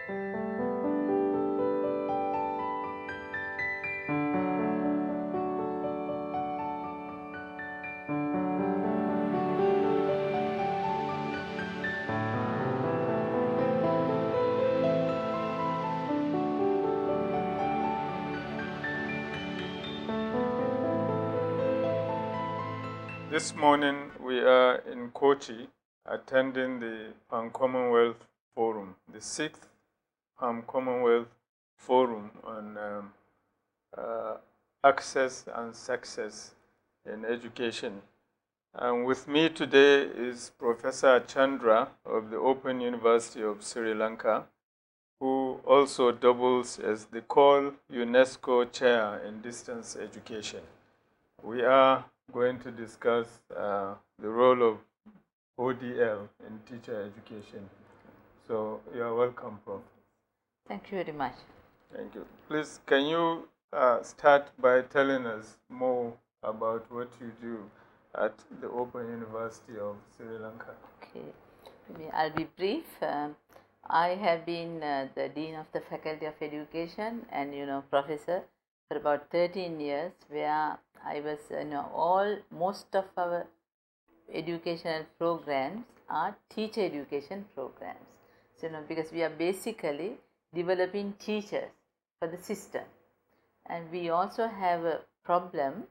This morning we are in Kochi attending the Pan Commonwealth Forum, the 6th Pan Commonwealth Forum on access and success in education. And with me today is Professor Chandra of the Open University of Sri Lanka, who also doubles as the COL UNESCO Chair in Distance Education. We are going to discuss the role of ODL in teacher education. So you are welcome, Prof. Thank you very much. Thank you. Please, can you start by telling us more about what you do at the Open University of Sri Lanka? Okay, I'll be brief. I have been the Dean of the Faculty of Education and professor for about 13 years, where I was, most of our educational programs are teacher education programs. So, because we are basically developing teachers for the system, and we also have a problem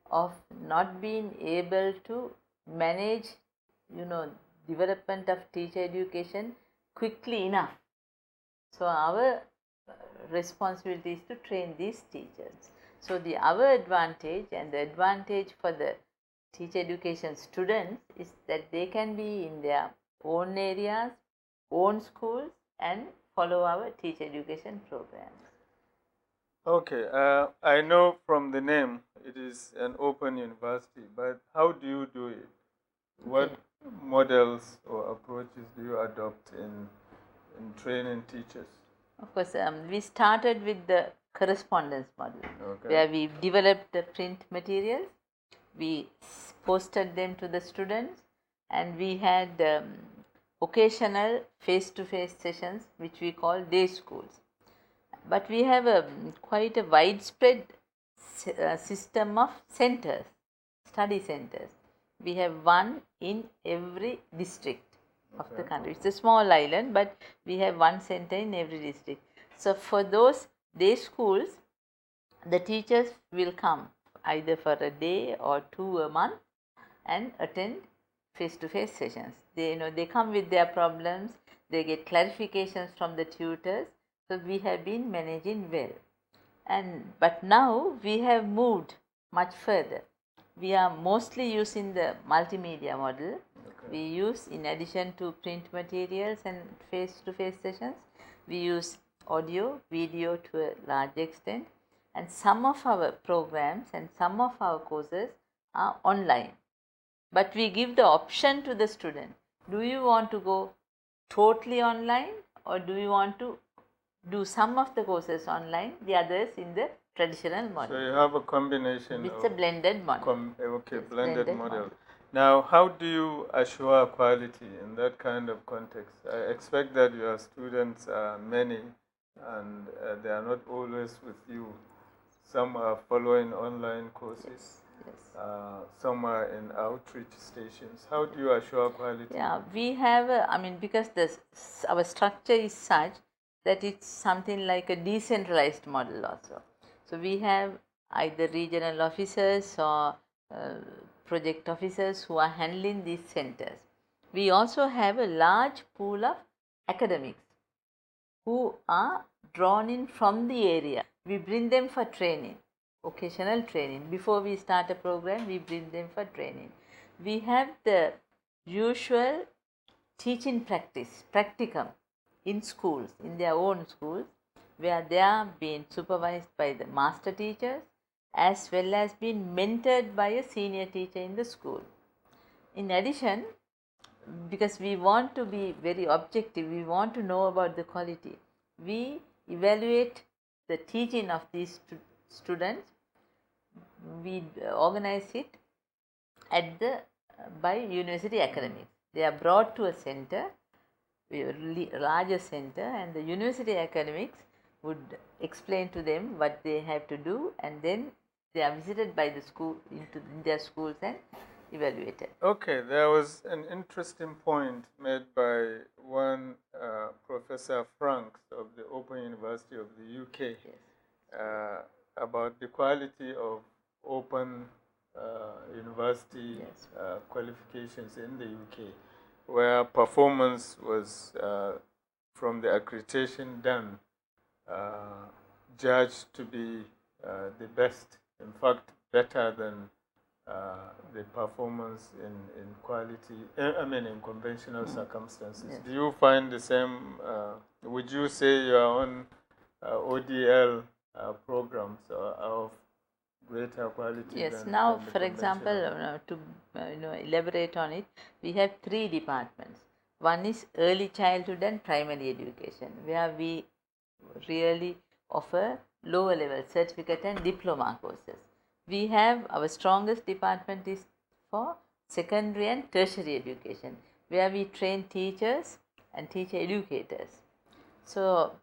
of not being able to manage, development of teacher education quickly enough. So, our responsibility is to train these teachers. So, our advantage and the advantage for the teacher education students is that they can be in their own areas, own schools, and follow our teacher education programs. Okay, I know from the name it is an open university, but how do you do it? What models or approaches do you adopt in training teachers? Of course, we started with the correspondence model, where we developed the print materials, we posted them to the students, and we had occasional face-to-face sessions, which we call day schools. But we have quite a widespread system of centers, study centers. We have one in every district of the country. It's a small island, but we have one center in every district. So for those day schools, the teachers will come either for a day or 2 a month and attend face-to-face sessions. They come with their problems, they get clarifications from the tutors. So we have been managing well. But now we have moved much further. We are mostly using the multimedia model. We use, in addition to print materials and face-to-face sessions, we use audio, video to a large extent, and some of our programs and some of our courses are online. But we give the option to the student. Do you want to go totally online, or do you want to do some of the courses online, the others in the traditional model? So you have a combination. It's a blended model. Blended model. Now, how do you assure quality in that kind of context? I expect that your students are many and they are not always with you. Some are following online courses. Some are in outreach stations. How do you assure quality? Yeah, we have, because our structure is such that it's something like a decentralized model also. So we have either regional officers or project officers who are handling these centers. We also have a large pool of academics who are drawn in from the area. We bring them for training, occasional training. Before we start a program, we bring them for training. We have the usual teaching practice, practicum, in schools, in their own schools, where they are being supervised by the master teachers as well as being mentored by a senior teacher in the school. In addition, because we want to be very objective, we want to know about the quality, we evaluate the teaching of these students. We organize it by university academics. They are brought to a center larger center, and the university academics would explain to them what they have to do, and then they are visited by the school in their schools and evaluated. Okay, there was an interesting point made by one Professor Franks of the Open University of the UK about the quality of open university qualifications in the UK, where performance was from the accreditation done judged to be the best, in fact better than the performance in quality, in conventional circumstances. Yes. Do you find the same? Would you say your own ODL programs are of greater quality? Yes. Than Now, the for example, to elaborate on it, we have 3 departments. One is early childhood and primary education, where we really offer lower level certificate and diploma courses. We have our strongest department is for secondary and tertiary education, where we train teachers and teacher educators. So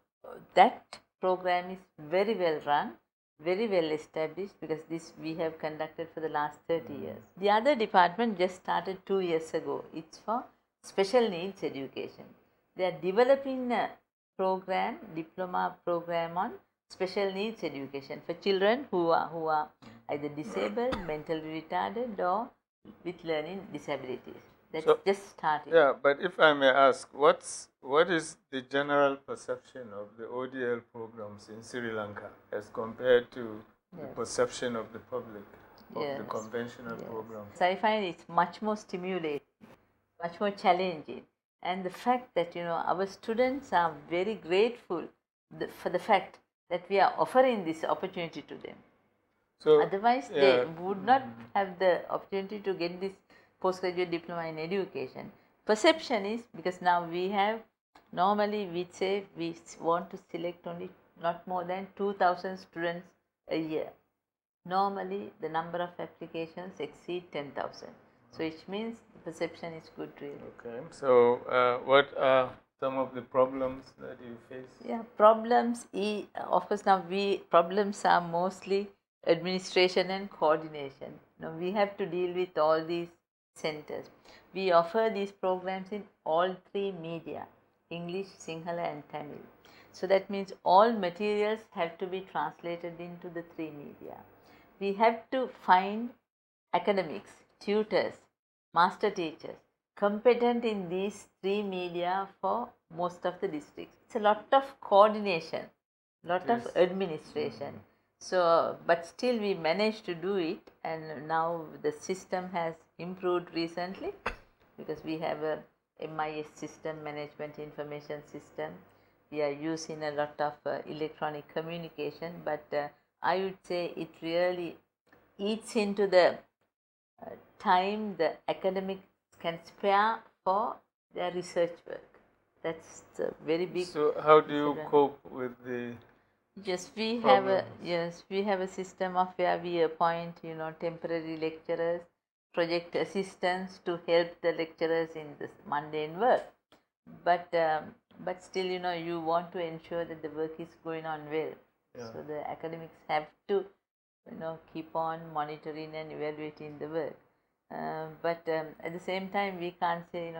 that program is very well run, very well established, because this we have conducted for the last 30 years. The other department just started 2 years ago. It's for special needs education. They are developing a program, diploma program on special needs education for children who are either disabled, mentally retarded, or with learning disabilities. That's just starting. Yeah, but if I may ask, what is the general perception of the ODL programs in Sri Lanka as compared to the perception of the public of the conventional programs? So I find it's much more stimulating, much more challenging, and the fact that our students are very grateful for the fact that we are offering this opportunity to them. So otherwise, they would not have the opportunity to get this postgraduate diploma in education. Perception is because now we have, normally we say we want to select only not more than 2,000 students a year. Normally, the number of applications exceed 10,000. So it means the perception is good really. Okay. So what are some of the problems that you face? Yeah, problems. Of course, now problems are mostly administration and coordination. Now we have to deal with all these centers. We offer these programs in all 3 media: English, Sinhala, and Tamil. So that means all materials have to be translated into the 3 media. We have to find academics, tutors, master teachers competent in these 3 media for most of the districts. It's a lot of coordination, lot of administration. So, but still we managed to do it, and now the system has improved recently because we have a MIS system, management information system. We are using a lot of electronic communication, but I would say it really eats into the time the academics can spare for their research work. That's a very big. So how do you cope with the? Yes, we have a system of where we appoint temporary lecturers, project assistants to help the lecturers in this mundane work. But still you want to ensure that the work is going on well. Yeah. So the academics have to keep on monitoring and evaluating the work. But at the same time we can't say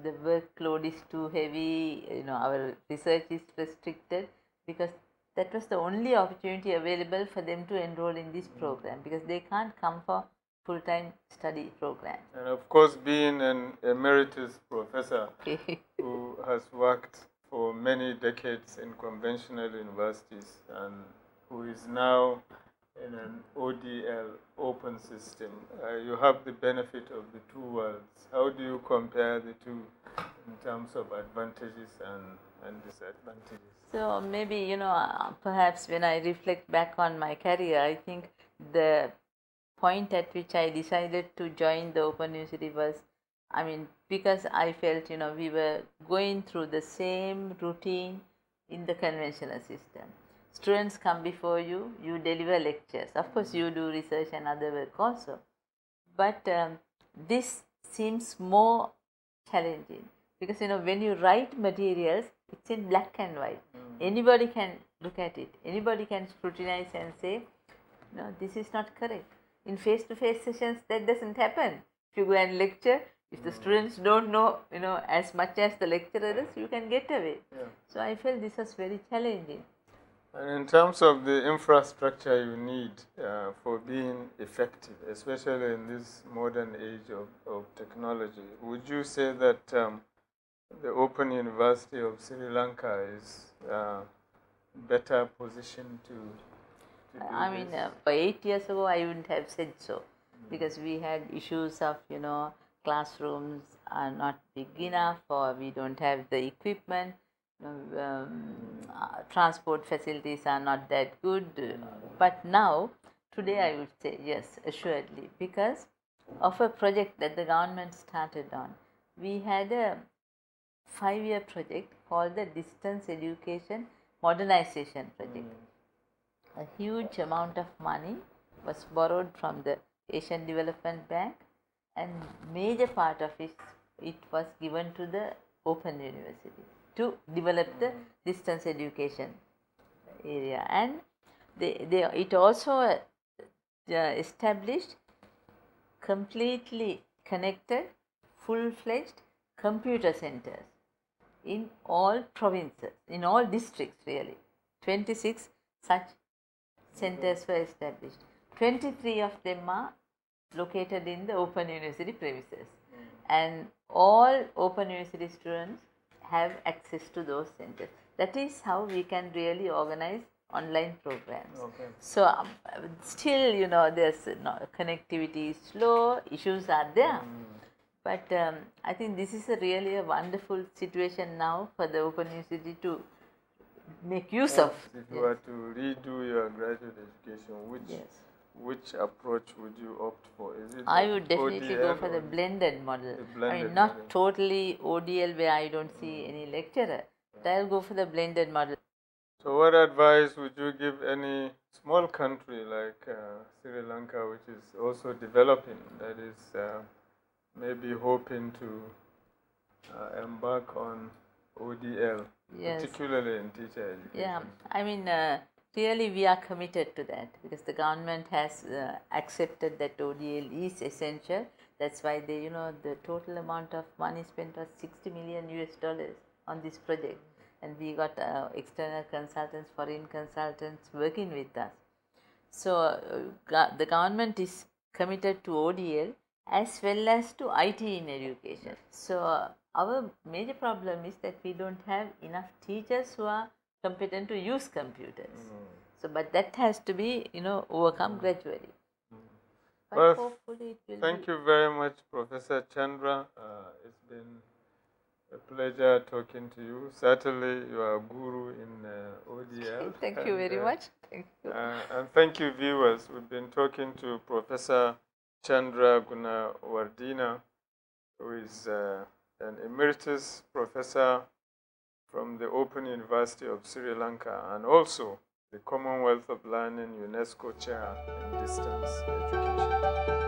the workload is too heavy. Our research is restricted, because that was the only opportunity available for them to enroll in this program, because they can't come for full-time study program. And of course, being an emeritus professor who has worked for many decades in conventional universities and who is now in an ODL open system, you have the benefit of the 2 worlds. How do you compare the 2 in terms of advantages and disadvantages? So maybe, perhaps when I reflect back on my career, I think the point at which I decided to join the Open University was, because I felt, we were going through the same routine in the conventional system. Students come before you, you deliver lectures. Of course, you do research and other work also. But this seems more challenging, Because when you write materials, it's in black and white. Anybody can look at it. Anybody can scrutinize and say, no, this is not correct. In face-to-face sessions, that doesn't happen. If you go and lecture, if the students don't know, as much as the lecturer is, you can get away. Yeah. So I felt this was very challenging. And in terms of the infrastructure you need for being effective, especially in this modern age of technology, would you say that the Open University of Sri Lanka is better positioned to do I mean, 8 years ago, I wouldn't have said so, because we had issues of, classrooms are not big enough, or we don't have the equipment, transport facilities are not that good. But now, today I would say yes, assuredly, because of a project that the government started on. We had a 5-year project called the Distance Education Modernization Project. A huge amount of money was borrowed from the Asian Development Bank, and major part of it was given to the Open University to develop the distance education area. And it also established completely connected, full-fledged computer centers in all provinces, in all districts really. 26 such centers were established. 23 of them are located in the Open University premises. And all Open University students have access to those centers. That is how we can really organize online programs. Okay. So still, there's connectivity is slow, issues are there. But I think this is really a wonderful situation now for the Open University to make use of. If you were to redo your graduate education, which approach would you opt for? Is it I would definitely ODL go for the blended model. Not model. Totally ODL where I don't see any lecturer, but I'll go for the blended model. So what advice would you give any small country like Sri Lanka, which is also developing, that is maybe hoping to embark on ODL, particularly in teacher education? Yeah, I mean, clearly we are committed to that, because the government has accepted that ODL is essential. That's why they, the total amount of money spent was $60 million on this project. And we got external consultants, foreign consultants working with us. So the government is committed to ODL as well as to IT in education. So our major problem is that we don't have enough teachers who are competent to use computers. So, but that has to be, overcome gradually. But well, hopefully it will thank you very much, Professor Chandra. It's been a pleasure talking to you. Certainly, you are a guru in ODL. Thank you very much. Thank you. And thank you, viewers. We've been talking to Professor Chandra Gunawardena, who is an emeritus professor from the Open University of Sri Lanka, and also the Commonwealth of Learning UNESCO Chair in Distance Education.